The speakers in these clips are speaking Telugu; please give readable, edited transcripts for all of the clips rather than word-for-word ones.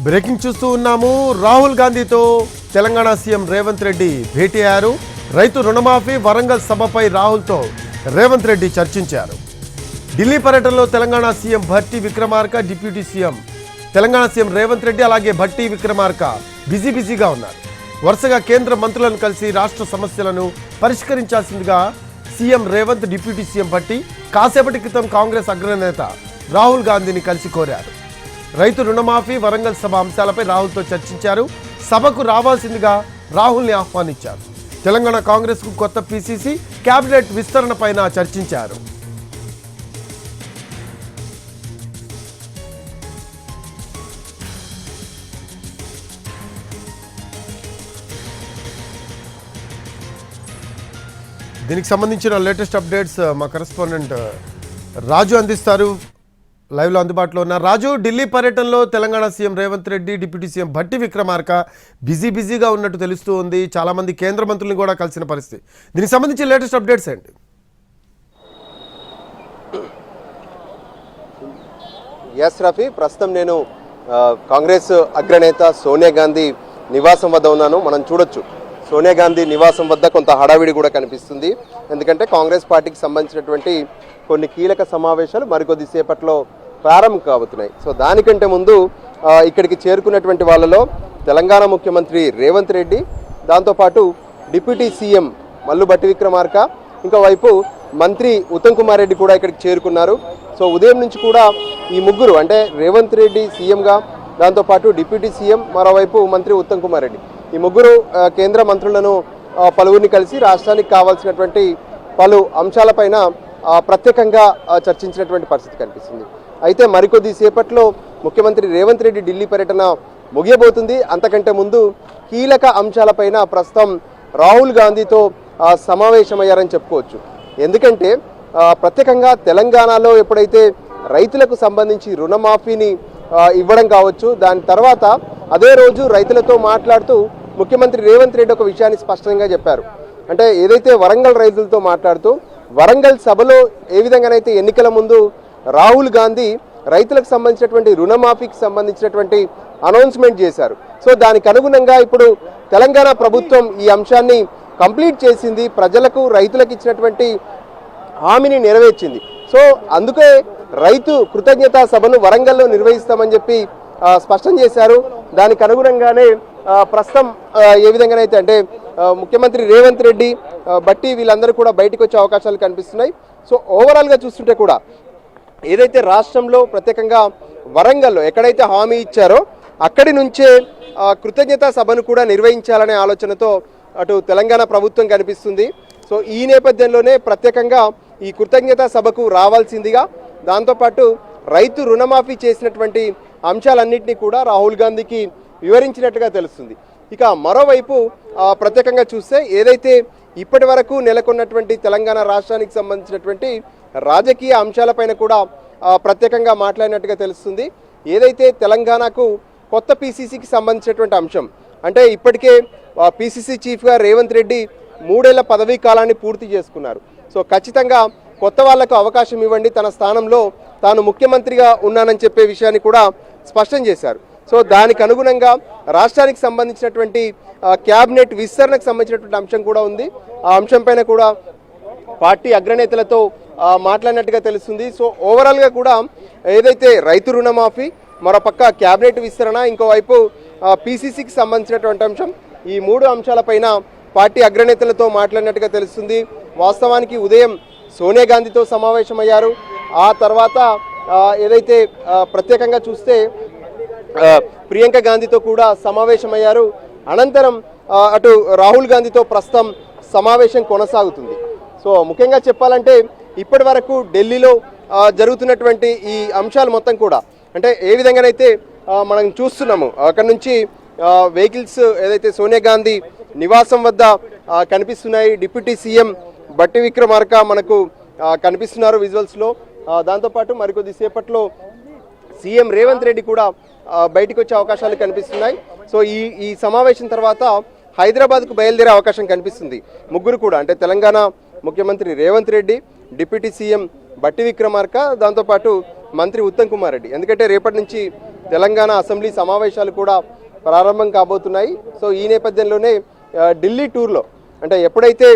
బ్రేకింగ్ చూస్తూ ఉన్నాము. రాహుల్ గాంధీతో తెలంగాణ సీఎం రేవంత్ రెడ్డి భేటీ అయ్యారు. రైతు రుణమాఫీ వరంగల్ సభపై రాహుల్తో రేవంత్ రెడ్డి చర్చించారు. ఢిల్లీ పర్యటనలో Telangana CM Bhatti Vikramarka, deputy CM Telangana CM Revanth Reddy అలాగే భట్టి విక్రమార్క బిజీగా ఉన్నారు. వరుసగా కేంద్ర మంత్రులను కలిసి రాష్ట్ర సమస్యలను పరిష్కరించాల్సిందిగా CM Revanth, deputy CM Bhatti కాసేపటి క్రితం కాంగ్రెస్ అగ్రనేత రాహుల్ గాంధీని కలిసి కోరారు. రైతు రుణమాఫీ వరంగల్ సభ అంశాలపై రాహుల్తో చర్చించారు. సభకు రావాల్సిందిగా రాహుల్ని ఆహ్వానించారు. తెలంగాణ కాంగ్రెస్కు కొత్త పీసీసీ కేబినెట్ విస్తరణ పైన చర్చించారు. దీనికి సంబంధించిన లేటెస్ట్ అప్డేట్స్ మా కరెస్పాండెంట్ రాజు అందిస్తారు. లైవ్లో అందుబాటులో ఉన్న రాజు, ఢిల్లీ పర్యటనలో Telangana CM Revanth Reddy, deputy CM Bhatti Vikramarka బిజీగా ఉన్నట్టు తెలుస్తూ ఉంది. చాలామంది కేంద్ర మంత్రులను కూడా కలిసిన పరిస్థితి. దీనికి సంబంధించి లేటెస్ట్ అప్డేట్స్ ఏంటి? ఎస్ రఫీ, ప్రస్తుతం నేను కాంగ్రెస్ అగ్రనేత సోనియా గాంధీ నివాసం వద్ద ఉన్నాను. మనం చూడొచ్చు, సోనియా గాంధీ నివాసం వద్ద కొంత హడావిడి కూడా కనిపిస్తుంది. ఎందుకంటే కాంగ్రెస్ పార్టీకి సంబంధించినటువంటి కొన్ని కీలక సమావేశాలు మరికొద్ది సేపట్లో ప్రారంభం కాబోతున్నాయి. సో దానికంటే ముందు ఇక్కడికి చేరుకున్నటువంటి వాళ్ళలో తెలంగాణ ముఖ్యమంత్రి రేవంత్ రెడ్డి, దాంతోపాటు డిప్యూటీ సీఎం మల్లు భట్టి విక్రమార్క, ఇంకో వైపు మంత్రి ఉత్తమ్ కుమార్ రెడ్డి కూడా ఇక్కడికి చేరుకున్నారు. సో ఉదయం నుంచి కూడా ఈ ముగ్గురు, అంటే రేవంత్ రెడ్డి సీఎంగా, దాంతోపాటు డిప్యూటీ సీఎం, మరోవైపు మంత్రి ఉత్తమ్ కుమార్ రెడ్డి, ఈ ముగ్గురు కేంద్ర మంత్రులను పలువురిని కలిసి రాష్ట్రానికి కావాల్సినటువంటి పలు అంశాలపైన ప్రత్యేకంగా చర్చించినటువంటి పరిస్థితి కనిపిస్తుంది. అయితే మరికొద్ది సేపట్లో ముఖ్యమంత్రి రేవంత్ రెడ్డి ఢిల్లీ పర్యటన ముగియబోతుంది. అంతకంటే ముందు కీలక అంశాలపైన ప్రస్తుతం రాహుల్ గాంధీతో సమావేశమయ్యారని చెప్పుకోవచ్చు. ఎందుకంటే ప్రత్యేకంగా తెలంగాణలో ఎప్పుడైతే రైతులకు సంబంధించి రుణమాఫీని ఇవ్వడం కావచ్చు, దాని తర్వాత అదే రోజు రైతులతో మాట్లాడుతూ ముఖ్యమంత్రి రేవంత్ రెడ్డి ఒక విషయాన్ని స్పష్టంగా చెప్పారు. అంటే ఏదైతే వరంగల్ రైతులతో మాట్లాడుతూ వరంగల్ సభలో ఏ విధంగానైతే ఎన్నికల ముందు రాహుల్ గాంధీ రైతులకు సంబంధించినటువంటి రుణమాఫీకి సంబంధించినటువంటి అనౌన్స్మెంట్ చేశారు. సో దానికి అనుగుణంగా ఇప్పుడు తెలంగాణ ప్రభుత్వం ఈ అంశాన్ని కంప్లీట్ చేసింది, ప్రజలకు రైతులకు ఇచ్చినటువంటి హామీని నెరవేర్చింది. సో అందుకే రైతు కృతజ్ఞతా సభను వరంగల్లో నిర్వహిస్తామని చెప్పి స్పష్టం చేశారు. దానికి అనుగుణంగానే ప్రస్తుతం ఏ విధంగానైతే అంటే ముఖ్యమంత్రి రేవంత్ రెడ్డి, బట్టి వీళ్ళందరూ కూడా బయటకు వచ్చే అవకాశాలు కనిపిస్తున్నాయి. సో ఓవరాల్గా చూస్తుంటే కూడా ఏదైతే రాష్ట్రంలో ప్రత్యేకంగా వరంగల్లో ఎక్కడైతే హామీ ఇచ్చారో అక్కడి నుంచే కృతజ్ఞతా సభను కూడా నిర్వహించాలనే ఆలోచనతో అటు తెలంగాణ ప్రభుత్వం కనిపిస్తుంది. సో ఈ నేపథ్యంలోనే ప్రత్యేకంగా ఈ కృతజ్ఞతా సభకు రావాల్సిందిగా, దాంతోపాటు రైతు రుణమాఫీ చేసినటువంటి అంశాలన్నింటినీ కూడా రాహుల్ గాంధీకి వివరించినట్టుగా తెలుస్తుంది. ఇక మరోవైపు ప్రత్యేకంగా చూస్తే ఏదైతే ఇప్పటి వరకు నెలకొన్నటువంటి తెలంగాణ రాష్ట్రానికి సంబంధించినటువంటి రాజకీయ అంశాలపైన కూడా ప్రత్యేకంగా మాట్లాడినట్టుగా తెలుస్తుంది. ఏదైతే తెలంగాణకు కొత్త పీసీసీకి సంబంధించినటువంటి అంశం, అంటే ఇప్పటికే పీసీసీ చీఫ్గా రేవంత్ రెడ్డి 3 ఏళ్ల పదవీ కాలాన్ని పూర్తి చేసుకున్నారు. సో ఖచ్చితంగా కొత్త వాళ్లకు అవకాశం ఇవ్వండి, తన స్థానంలో తాను ముఖ్యమంత్రిగా ఉన్నానని చెప్పే విషయాన్ని కూడా స్పష్టం చేశారు. సో దానికి అనుగుణంగా రాష్ట్రానికి సంబంధించినటువంటి క్యాబినెట్ విస్తరణకు సంబంధించినటువంటి అంశం కూడా ఉంది. ఆ అంశం పైన కూడా పార్టీ అగ్రనేతలతో మాట్లాడినట్టుగా తెలుస్తుంది. సో ఓవరాల్గా కూడా ఏదైతే రైతు రుణమాఫీ, మరోపక్క క్యాబినెట్ విస్తరణ, ఇంకోవైపు పీసీసీకి సంబంధించినటువంటి అంశం, ఈ 3 అంశాలపైన పార్టీ అగ్రనేతలతో మాట్లాడినట్టుగా తెలుస్తుంది. వాస్తవానికి ఉదయం సోనియా గాంధీతో సమావేశమయ్యారు. ఆ తర్వాత ఏదైతే ప్రత్యేకంగా చూస్తే ప్రియాంక గాంధీతో కూడా సమావేశమయ్యారు. అనంతరం అటు రాహుల్ గాంధీతో ప్రస్తుతం సమావేశం కొనసాగుతుంది. సో ముఖ్యంగా చెప్పాలంటే ఇప్పటి వరకు ఢిల్లీలో జరుగుతున్నటువంటి ఈ అంశాలు మొత్తం కూడా, అంటే ఏ విధంగానైతే మనం చూస్తున్నాము, అక్కడ నుంచి వెహికల్స్ ఏదైతే సోనియా గాంధీ నివాసం వద్ద కనిపిస్తున్నాయి. డిప్యూటీ సీఎం భట్టి విక్రమార్క మనకు కనిపిస్తున్నారు విజువల్స్లో. దాంతోపాటు మరికొద్ది సేపట్లో సీఎం రేవంత్ రెడ్డి కూడా బయటకు వచ్చే అవకాశాలు కనిపిస్తున్నాయి. సో ఈ సమావేశం తర్వాత హైదరాబాద్కు బయలుదేరే అవకాశం కనిపిస్తుంది. ముగ్గురు కూడా, అంటే తెలంగాణ ముఖ్యమంత్రి రేవంత్ రెడ్డి, డిప్యూటీ సీఎం భట్టి విక్రమార్క, దాంతోపాటు మంత్రి ఉత్తమ్ కుమార్ రెడ్డి. ఎందుకంటే రేపటి నుంచి తెలంగాణ అసెంబ్లీ సమావేశాలు కూడా ప్రారంభం కాబోతున్నాయి. సో ఈ నేపథ్యంలోనే ఢిల్లీ టూర్లో అంటే ఎప్పుడైతే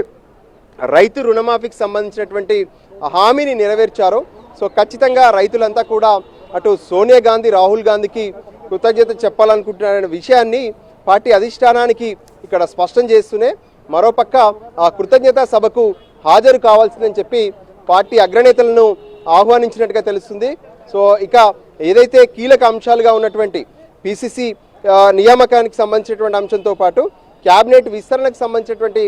రైతు రుణమాఫీకి సంబంధించినటువంటి హామీని నెరవేర్చారో సో ఖచ్చితంగా రైతులంతా కూడా అటు సోనియా గాంధీ రాహుల్ గాంధీకి కృతజ్ఞత చెప్పాలనుకుంటున్నారనే విషయాన్ని పార్టీ అధిష్టానానికి ఇక్కడ స్పష్టం చేస్తూనే మరోపక్క ఆ కృతజ్ఞతా సభకు హాజరు కావాల్సిందని చెప్పి పార్టీ అగ్రనేతలను ఆహ్వానించినట్టుగా తెలుస్తుంది. సో ఇక ఏదైతే కీలక అంశాలుగా ఉన్నటువంటి పిసిసి నియామకానికి సంబంధించినటువంటి అంశంతో పాటు క్యాబినెట్ విస్తరణకు సంబంధించినటువంటి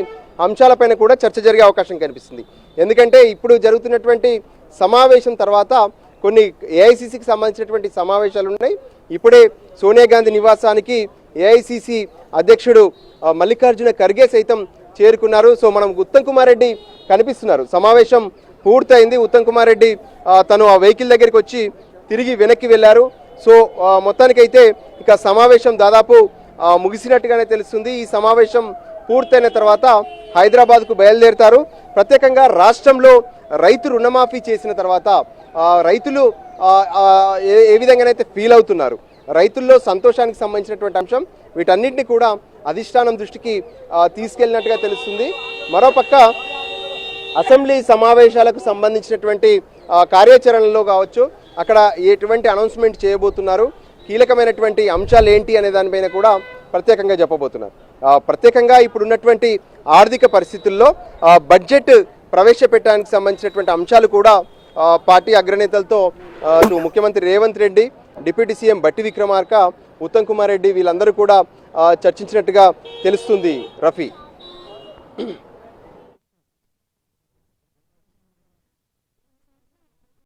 అంశాలపైన కూడా చర్చ జరిగే అవకాశం కనిపిస్తుంది. ఎందుకంటే ఇప్పుడు జరుగుతున్నటువంటి సమావేశం తర్వాత కొన్ని ఏఐసిసికి సంబంధించినటువంటి సమావేశాలు ఉన్నాయి. ఇప్పుడే సోనియా గాంధీ నివాసానికి ఏఐసిసి అధ్యక్షుడు మల్లికార్జున ఖర్గే సైతం చేరుకున్నారు. సో మనం ఉత్తమ్ కుమార్ రెడ్డి కనిపిస్తున్నారు. సమావేశం పూర్తయింది. ఉత్తమ్ కుమార్ రెడ్డి తను ఆ వెహికల్ దగ్గరికి వచ్చి తిరిగి వెనక్కి వెళ్ళారు. సో మొత్తానికైతే ఇక సమావేశం దాదాపు ముగిసినట్టుగానే తెలుస్తుంది. ఈ సమావేశం పూర్తయిన తర్వాత హైదరాబాద్కు బయలుదేరుతారు. ప్రత్యేకంగా రాష్ట్రంలో రైతు రుణమాఫీ చేసిన తర్వాత రైతులు ఏ విధంగానైతే ఫీల్ అవుతున్నారు, రైతుల్లో సంతోషానికి సంబంధించినటువంటి అంశం వీటన్నిటిని కూడా అధిష్టానం దృష్టికి తీసుకెళ్ళినట్టుగా తెలుస్తుంది. మరోపక్క అసెంబ్లీ సమావేశాలకు సంబంధించినటువంటి కార్యాచరణలో కావచ్చు, అక్కడ ఎటువంటి అనౌన్స్మెంట్ చేయబోతున్నారు, కీలకమైనటువంటి అంశాలు ఏంటి అనే దానిపైన కూడా ప్రత్యేకంగా చెప్పబోతున్నారు. ప్రత్యేకంగా ఇప్పుడున్నటువంటి ఆర్థిక పరిస్థితుల్లో బడ్జెట్ ప్రవేశపెట్టడానికి సంబంధించినటువంటి అంశాలు కూడా పార్టీ అగ్రనేతలతో ముఖ్యమంత్రి రేవంత్ రెడ్డి, డిప్యూటీ సీఎం బట్టి విక్రమార్క, ఉత్తమ్ కుమార్ రెడ్డి వీళ్ళందరూ కూడా చర్చించినట్టుగా తెలుస్తుంది. రఫీ.